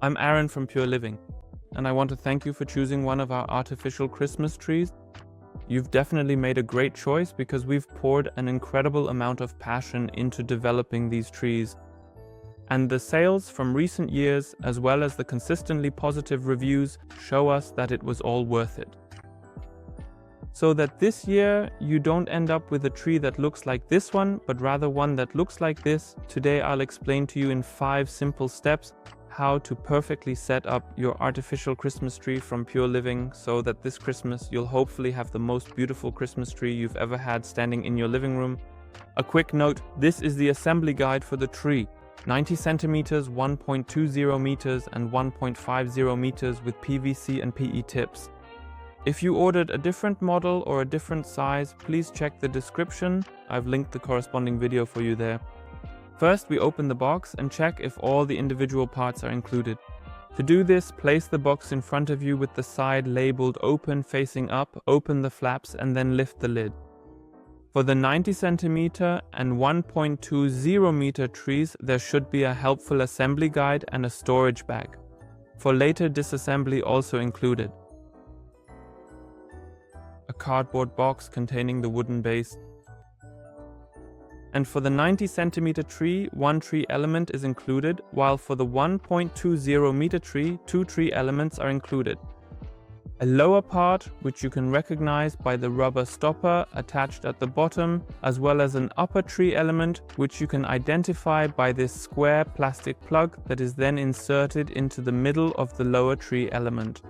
I'm Aaron from Pure Living, and I want to thank you for choosing one of our artificial Christmas trees. You've definitely made a great choice because we've poured an incredible amount of passion into developing these trees. And the sales from recent years, as well as the consistently positive reviews, show us that it was all worth it. So that this year you don't end up with a tree that looks like this one, but rather one that looks like this, today I'll explain to you in 5 simple steps how to perfectly set up your artificial Christmas tree from Pure Living so that this Christmas you'll hopefully have the most beautiful Christmas tree you've ever had standing in your living room. A quick note, this is the assembly guide for the tree. 90 centimeters, 1.20 meters and 1.50 meters with PVC and PE tips. If you ordered a different model or a different size, please check the description. I've linked the corresponding video for you there. First, we open the box and check if all the individual parts are included. To do this, place the box in front of you with the side labeled open facing up, open the flaps and then lift the lid. For the 90 centimeter and 1.20 meter trees, there should be a helpful assembly guide and a storage bag. For later disassembly also included. A cardboard box containing the wooden base. And for the 90 centimeter tree, 1 tree element is included, while for the 1.20 meter tree, 2 tree elements are included. A lower part, which you can recognize by the rubber stopper attached at the bottom, as well as an upper tree element, which you can identify by this square plastic plug that is then inserted into the middle of the lower tree element.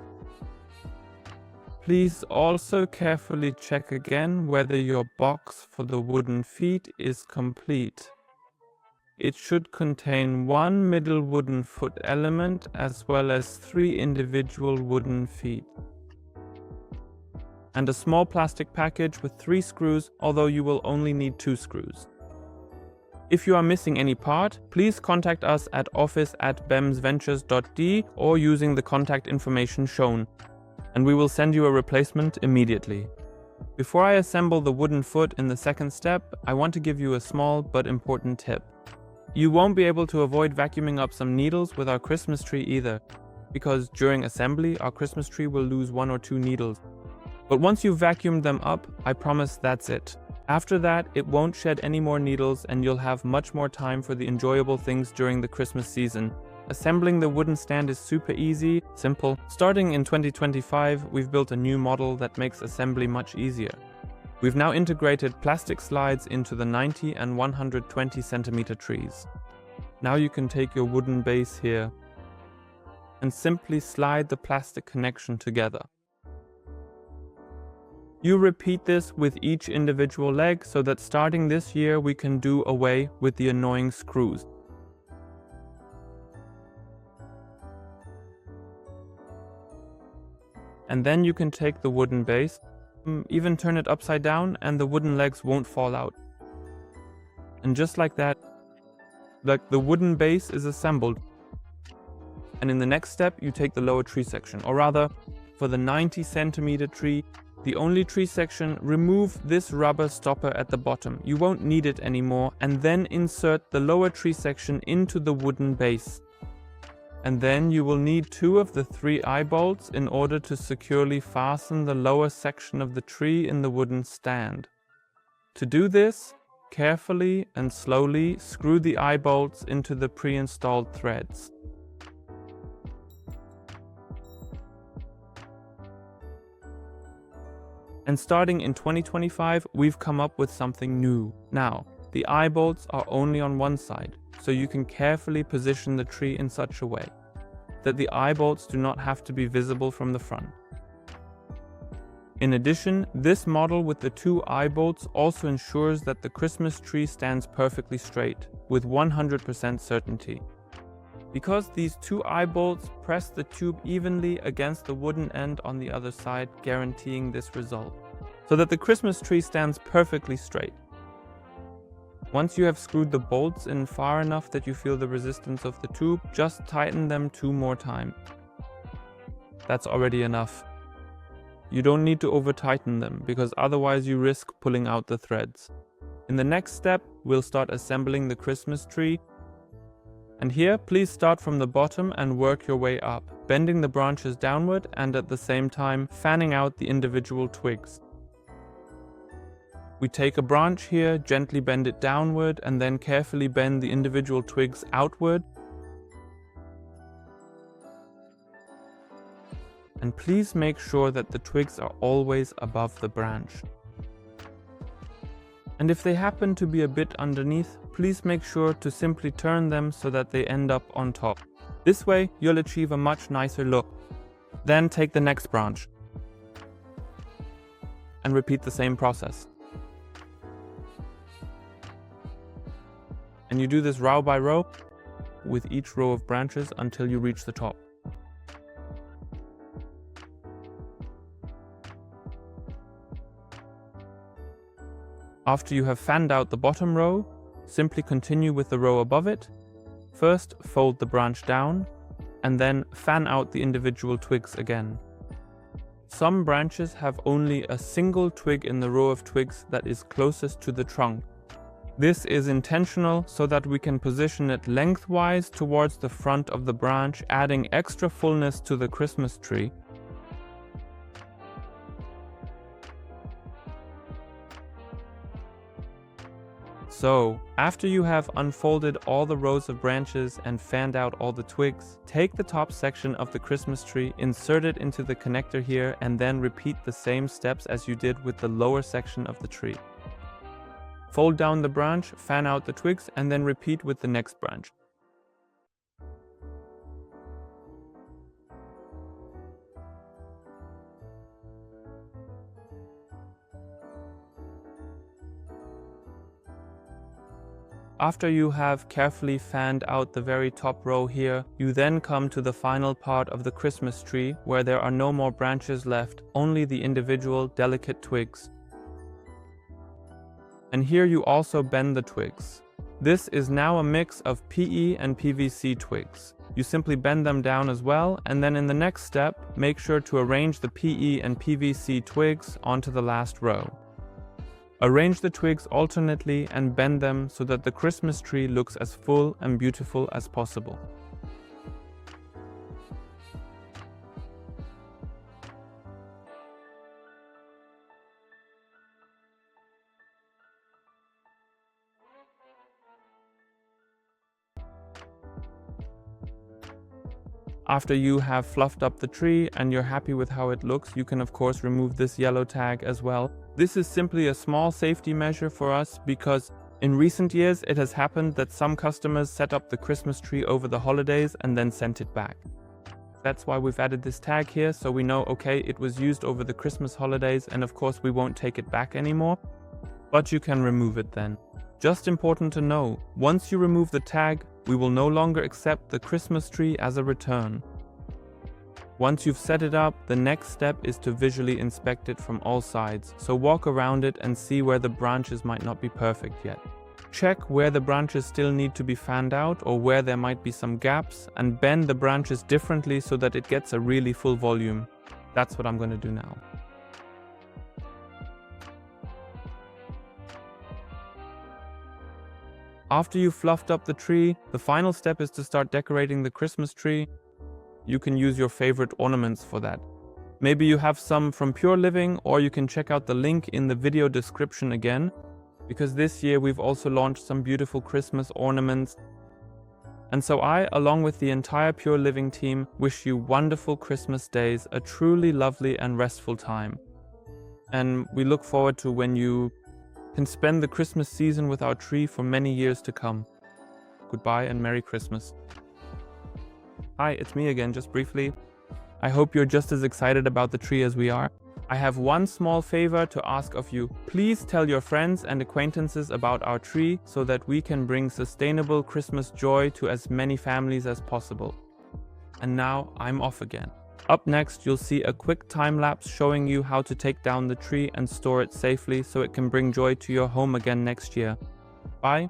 Please also carefully check again whether your box for the wooden feet is complete. It should contain 1 middle wooden foot element as well as 3 individual wooden feet. And a small plastic package with 3 screws, although you will only need 2 screws. If you are missing any part, please contact us at office@bemsventures.de or using the contact information shown, and we will send you a replacement immediately. Before I assemble the wooden foot in the second step, I want to give you a small but important tip. You won't be able to avoid vacuuming up some needles with our Christmas tree either, because during assembly our Christmas tree will lose 1 or 2 needles. But once you've vacuumed them up, I promise that's it. After that, it won't shed any more needles and you'll have much more time for the enjoyable things during the Christmas season. Assembling the wooden stand is super easy, simple. Starting in 2025, we've built a new model that makes assembly much easier. We've now integrated plastic slides into the 90 and 120 centimeter trees. Now you can take your wooden base here and simply slide the plastic connection together. You repeat this with each individual leg so that starting this year we can do away with the annoying screws. And then you can take the wooden base, even turn it upside down and the wooden legs won't fall out. And just like that, the wooden base is assembled. And in the next step you take the lower tree section, or rather, for the 90 centimeter tree, the only tree section, remove this rubber stopper at the bottom. You won't need it anymore, and then insert the lower tree section into the wooden base. And then you will need 2 of the 3 eye bolts in order to securely fasten the lower section of the tree in the wooden stand. To do this, carefully and slowly screw the eye bolts into the pre-installed threads. And starting in 2025, we've come up with something new. Now, the eye bolts are only on one side, so you can carefully position the tree in such a way that the eye bolts do not have to be visible from the front. In addition, this model with the 2 eye bolts also ensures that the Christmas tree stands perfectly straight, with 100% certainty. Because these 2 eye bolts press the tube evenly against the wooden end on the other side, guaranteeing this result, so that the Christmas tree stands perfectly straight. Once you have screwed the bolts in far enough that you feel the resistance of the tube, just tighten them 2 more times. That's already enough. You don't need to over-tighten them, because otherwise you risk pulling out the threads. In the next step, we'll start assembling the Christmas tree. And here, please start from the bottom and work your way up, bending the branches downward and at the same time fanning out the individual twigs. We take a branch here, gently bend it downward, and then carefully bend the individual twigs outward. And please make sure that the twigs are always above the branch. And if they happen to be a bit underneath, please make sure to simply turn them so that they end up on top. This way, you'll achieve a much nicer look. Then take the next branch and repeat the same process. And you do this row by row with each row of branches until you reach the top. After you have fanned out the bottom row, simply continue with the row above it. First, fold the branch down, and then fan out the individual twigs again. Some branches have only a single twig in the row of twigs that is closest to the trunk. This is intentional so that we can position it lengthwise towards the front of the branch, adding extra fullness to the Christmas tree. So, after you have unfolded all the rows of branches and fanned out all the twigs, take the top section of the Christmas tree, insert it into the connector here, and then repeat the same steps as you did with the lower section of the tree. Fold down the branch, fan out the twigs, and then repeat with the next branch. After you have carefully fanned out the very top row here, you then come to the final part of the Christmas tree where there are no more branches left, only the individual delicate twigs. And here you also bend the twigs. This is now a mix of PE and PVC twigs. You simply bend them down as well, and then in the next step, make sure to arrange the PE and PVC twigs onto the last row. Arrange the twigs alternately and bend them so that the Christmas tree looks as full and beautiful as possible. After you have fluffed up the tree and you're happy with how it looks, you can of course remove this yellow tag as well. This is simply a small safety measure for us because in recent years it has happened that some customers set up the Christmas tree over the holidays and then sent it back. That's why we've added this tag here, so we know, okay, it was used over the Christmas holidays and of course we won't take it back anymore, but you can remove it then. Just important to know, once you remove the tag, we will no longer accept the Christmas tree as a return. Once you've set it up, the next step is to visually inspect it from all sides, so walk around it and see where the branches might not be perfect yet. Check where the branches still need to be fanned out or where there might be some gaps, and bend the branches differently so that it gets a really full volume. That's what I'm going to do now. After you've fluffed up the tree, the final step is to start decorating the Christmas tree. You can use your favorite ornaments for that. Maybe you have some from Pure Living, or you can check out the link in the video description again, because this year we've also launched some beautiful Christmas ornaments. And so I, along with the entire Pure Living team, wish you wonderful Christmas days, a truly lovely and restful time. And we look forward to when you can spend the Christmas season with our tree for many years to come. Goodbye and Merry Christmas. Hi, it's me again, just briefly. I hope you're just as excited about the tree as we are. I have one small favor to ask of you. Please tell your friends and acquaintances about our tree so that we can bring sustainable Christmas joy to as many families as possible. And now I'm off again. Up next, you'll see a quick time lapse showing you how to take down the tree and store it safely so it can bring joy to your home again next year. Bye.